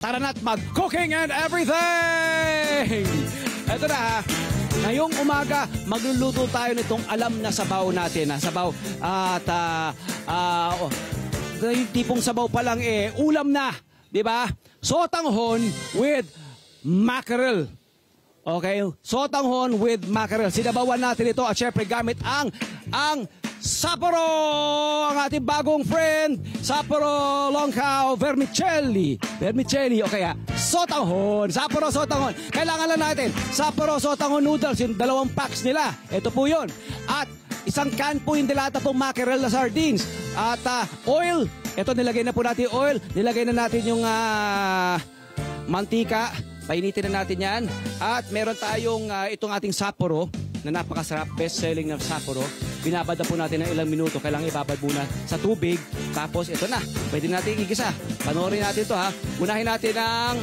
Tara na't mag-cooking and everything! Ito na ha. Ngayong umaga, magluluto tayo nitong alam na sabaw natin. Sabaw at yung tipong sabaw pa lang ulam na. Diba? Sotanghon with mackerel. Okay? Sotanghon with mackerel. Sinabawan natin ito at syempre gamit ang Sapporo, ang ating bagong friend, Sapporo Longkaw Vermicelli. Vermicelli o kaya Sotanghon. Sapporo Sotanghon. Kailangan lang natin Sapporo Sotanghon noodles, yung 2 packs nila. Ito po yun. At isang can po yung dilata pong mackerel na sardines. At oil. Ito nilagay na po natin oil. Nilagay na natin yung mantika. Painitin na natin yan. At meron tayong itong ating Sapporo na napakasarap, best-selling na Sapporo. Binabad na po natin ng ilang minuto. Kailangan ibabad muna sa tubig. Tapos ito na. Pwede natin igisa. Panoorin natin ito ha. Unahin natin ang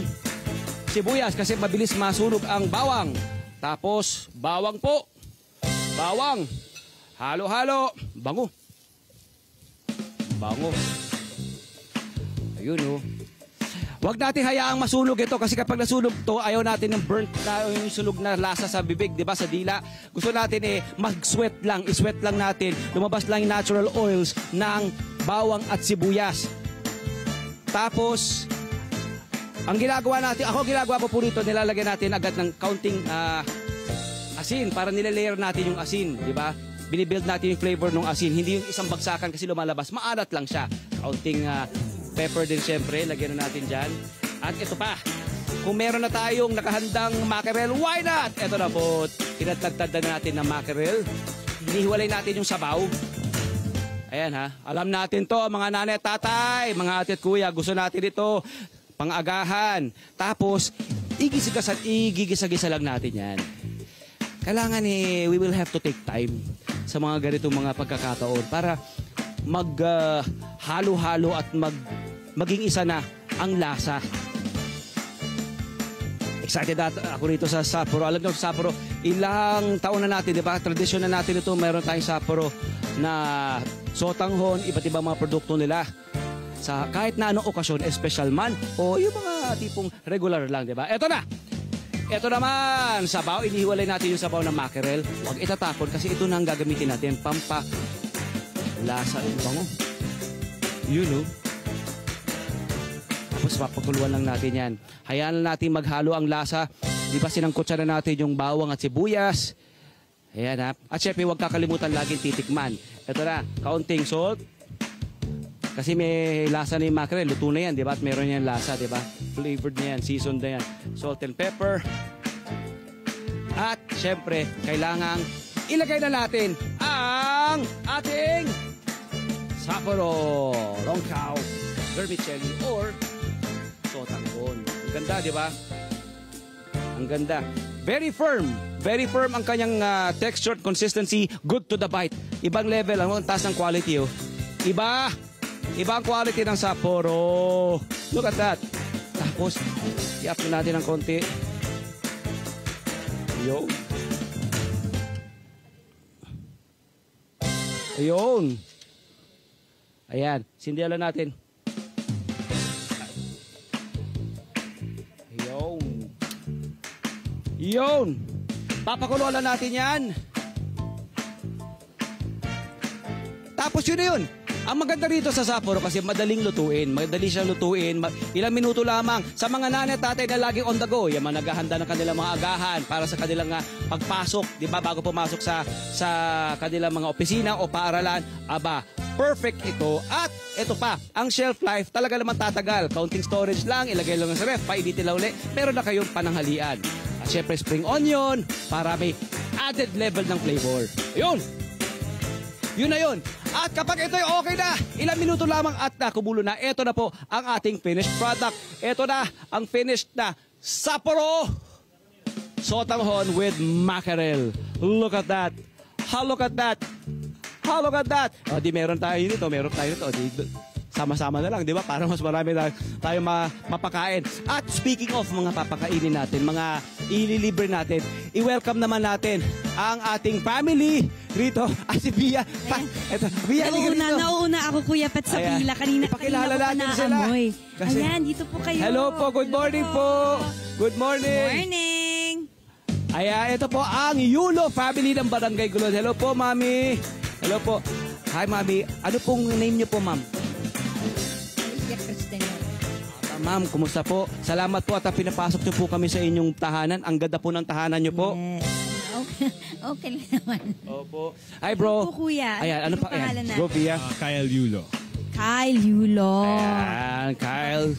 sibuyas kasi mabilis masunog ang bawang. Tapos bawang po. Bawang. Halo-halo. Bango. Bango. Ayun oh. Huwag natin hayaang masunog ito kasi kapag nasunog to, ayaw natin ng burnt na yung sunog na lasa sa bibig, di ba, sa dila. Gusto natin mag-sweat lang, isweat lang natin, lumabas lang yung natural oils ng bawang at sibuyas. Tapos, ang ginagawa natin, ginagawa ko po rito, nilalagay natin agad ng counting asin para nilalayer natin yung asin, di ba? Binibuild natin yung flavor ng asin, hindi yung isang bagsakan kasi lumalabas, maalat lang siya. Counting pepper din syempre, lagyan na natin dyan. At ito pa, kung meron na tayong nakahandang mackerel, why not? Ito na po, tinatagtad na natin ng mackerel. Hinihiwalay natin yung sabaw. Ayan ha, alam natin to mga nanay at tatay, mga ate at kuya, gusto natin ito, pang-agahan. Tapos, igigisa-gisa lang natin yan. Kailangan we will have to take time sa mga ganitong mga pagkakataon para halo-halo at maging isa na ang lasa. Excited ako rito sa Sapporo. Alam nyo, Sapporo, ilang taon na natin, di ba? Tradisyon na natin ito. Meron tayong Sapporo na sotanghon, iba't ibang mga produkto nila. Sa kahit na anong okasyon, special man, o yung mga tipong regular lang, di ba? Eto na! Ito naman, sabaw. Inihiwalay natin yung sabaw ng mackerel. Huwag itatapon kasi ito na ang gagamitin natin. Lasa yung bango. Yun, oh. Tapos papakuluan lang natin yan. Hayaan lang natin maghalo ang lasa. Di ba sinangkotsa na natin yung bawang at sibuyas. Ayan ha. At syempre huwag kakalimutan laging titikman. Ito na, kaunting salt. Kasi may lasa na yung mackerel. Luto na yan, di ba? At meron yan lasa, di ba? Flavored na yan, seasoned na yan. Salt and pepper. At syempre, kailangang ilagay na natin ang ating Sapporo Longkaw Vermicelli or Sotanghon. Ang ganda, di ba? Ang ganda. Very firm. Very firm ang kanyang texture, consistency, good to the bite. Ibang level, ang taas ng quality, oh. Ibang quality ng Sapporo. Look at that. Tapos, i-up natin ng konti. Yo. Ayun. Ayan, sindihan natin. Ayun. Yun. Papakuluan natin yan. Tapos yun na yun. Ang maganda rito sa Sapporo kasi madaling lutuin. Madali siyang lutuin. Ilang minuto lamang. Sa mga nanay at tatay na laging on the go, yung mga naghahanda ng kanilang mga agahan para sa kanilang pagpasok, di ba, bago pumasok sa kanilang mga opisina o paaralan, aba, perfect ito. At ito pa, ang shelf life talaga naman tatagal. Counting storage lang, ilagay lang sa ref, painitin lang ulit. Meron na kayong pananghalian. At syempre spring onion para may added level ng flavor. Ayun! Yun na yun. At kapag ito ay okay na, ilang minuto lamang at kumulo na, ito na po ang ating finished product. Ito na ang finished na Sapporo Sotanghon with mackerel. Look at that. Look at that. Look at that. O, di meron tayo nito. Meron tayo nito. sama-sama na lang, di ba? Para mas marami na tayo mapakain. At speaking of mga papakainin natin, mga ililibre natin, i-welcome naman natin ang ating family rito. Si Bia. Ito, Bia, Nauuna ako, Kuya Pat, sa pila. Kanina ko pa naamoy. Ayan, dito po kayo. Hello po, good morning po. Good morning. Morning. Ayan, ito po ang Yulo family ng Barangay Gulod. Hello po, Mami. Hello po. Hi, Mami. Ano pong name niyo po, Ma'am? Ma'am, kumusta po? Salamat po at pinapasok niyo po kami sa inyong tahanan. Ang ganda po ng tahanan niyo po. Yes. Okay lang naman. Opo. Hi, bro. Ano po, Kuya? Ayan, ano pa? pangalan Ayan. natin? Go, Bia. Kyle Yulo. Kyle Yulo. Ayan, Kyle.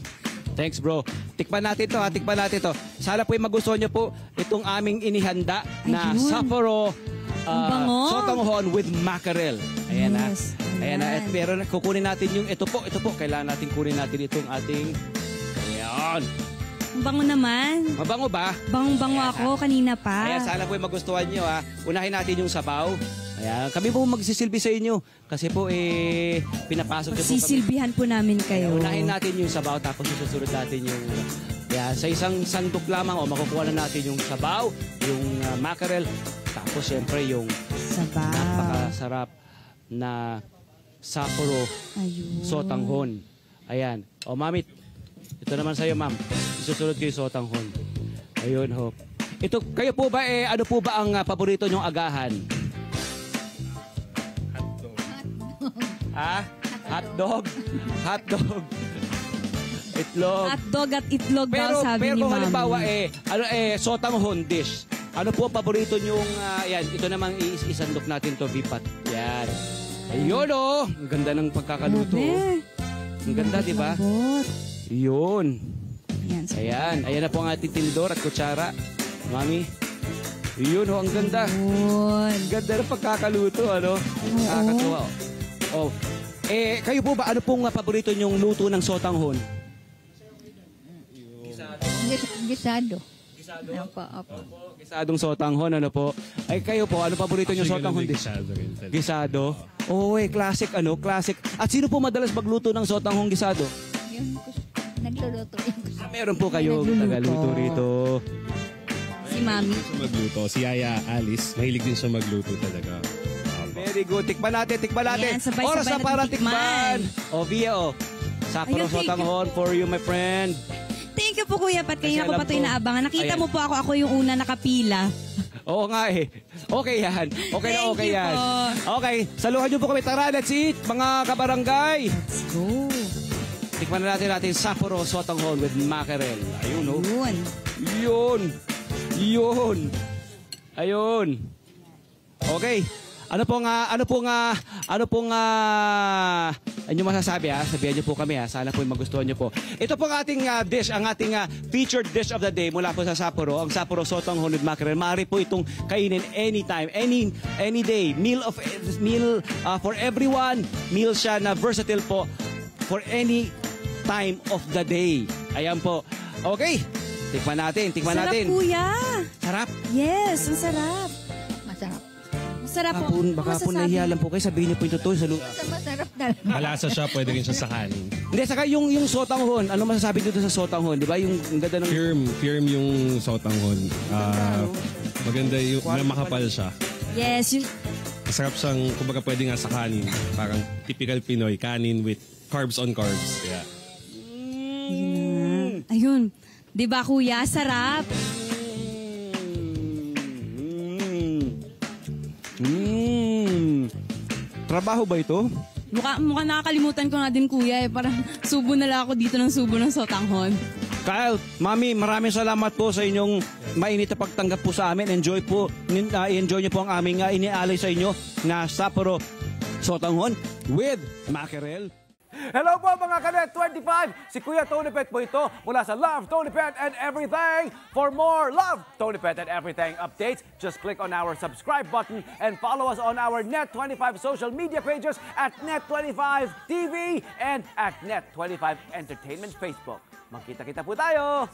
Thanks, bro. Tikman natin to, ha? Tikman natin to. Sana po magustuhan niyo po itong aming inihanda na Ayun. Sapporo bango. sotanghon with mackerel. Ayan, Yes, Ayan na. ayan. At pero kukunin natin yung ito po. Kailangan natin kunin natin itong ating ayan. Ang bango naman. Mabango ba? Bangong-bango ako kanina pa. Ayan, sana po magustuhan niyo, ha. Unahin natin yung sabaw. Ayan, kami po magsisilbi sa inyo kasi po pinapasok niyo po kami. Sisilbihan po namin kayo. Unahin natin yung sabaw tapos susunod natin yung sa isang sandok lamang makukuha na natin yung sabaw, yung mackerel, tapos syempre yung Sabaw. napakasarap na Sapporo Ayun. sotanghon. Ayan. O, Mami, ito naman sa'yo, Ma'am. Isusunod ko yung sotanghon. Ayun, ho. Ito, kayo po ba, ano po ba ang paborito nyong agahan? Ha? Hotdog? Hotdog. Itlog. Hotdog at itlog daw, sabi pero ni kung Mami. halimbawa, sotanghon dish. Ano po ang paborito nyong, yan, ito namang isandok natin to, bipat. Yan. Ayun, oh. Ang ganda ng pagkakaluto. Grabe. Ang ganda, di ba? Lambot. Yun. Ayan. Ayan. Ayan na po ang ating tinidor at kutsara. Mami. Yun, oh. Ang ganda. Yun. Ang ganda ng pagkakaluto, ano? Nakakatuwa. Oh. Kayo po ba, ano pong paborito nyong luto ng sotanghon? Gisado. Gisado? Opo. Gisadong sotanghon, ano po? Ay, kayo po, ano paborito nyong sotanghon dish? Gisado? Oo, classic, classic. At sino po madalas magluto ng sotanghong gisado? Yung nagluluto yun. Meron po kayong tagaluto rito. Si Mami. Siya magluto. Si Yaya Alice, mahilig din siya magluto talaga. Very good. Tikman natin. Ayan, sabay-sabay Oras na natin para tikman. tikman. O, Via, Sapporo Ayun, thank you. sotanghon for you, my friend. Thank you po, Kuya Pat. Kanina Kasi ko pa alam ito ko. inaabangan. Nakita Ayan. mo po ako yung una nakapila. Oo nga Okay yan. Okay na Thank okay you yan. po. Okay, saluhan niyo po kami. Tara, let's eat, mga kabarangay. Let's go. Tikman na natin Sapporo sotanghon with mackerel. Ayun, oh. Yun. Yun. Ayun. Okay. Ano masasabi, ha? Sabihan niyo po kami, ha? Sana po magustuhan niyo po. Ito po ang ating dish, ang ating featured dish of the day mula po sa Sapporo, ang Sapporo sotanghon with mackerel. Maaari po itong kainin anytime, any day. Meal for everyone. Meal siya na versatile po for any time of the day. Ayan po. Okay. Tikman natin. Sarap, Kuya. Sarap. Yes, ang sarap. Masarap. Masarap po. Baka po Masasabi. nahiya lang po kayo. Sabihin niyo po yung totoo. Masarap talaga. Malasa siya, pwede rin siya sa kanin. Hindi, saka yung sotanghon. Ano masasabi dito sa sotanghon? Di ba? Yung ganda ng... Firm yung sotanghon. Maganda yung, makapal siya. Yes, yun. Masarap siyang, kumbaga pwede nga sa kanin. Parang typical Pinoy, kanin with carbs on carbs. Yeah. Ayun. Di ba, Kuya? Sarap. Trabaho ba ito? Mukha nakakalimutan ko na din, Kuya. Parang subo na lang ako dito ng subo ng sotanghon. Kyle, Mami, maraming salamat po sa inyong mainit na pagtanggap po sa amin. Enjoy niyo po ang aming inialay sa inyo na Sapporo sotanghon with mackerel. Hello po mga Kanet 25! Si Kuya Tony Pet po ito mula sa Love, Tony Pet and Everything. For more Love, Tony Pet and Everything updates, just click on our subscribe button and follow us on our Net25 social media pages at Net25 TV and at Net25 Entertainment Facebook. Magkita-kita po tayo!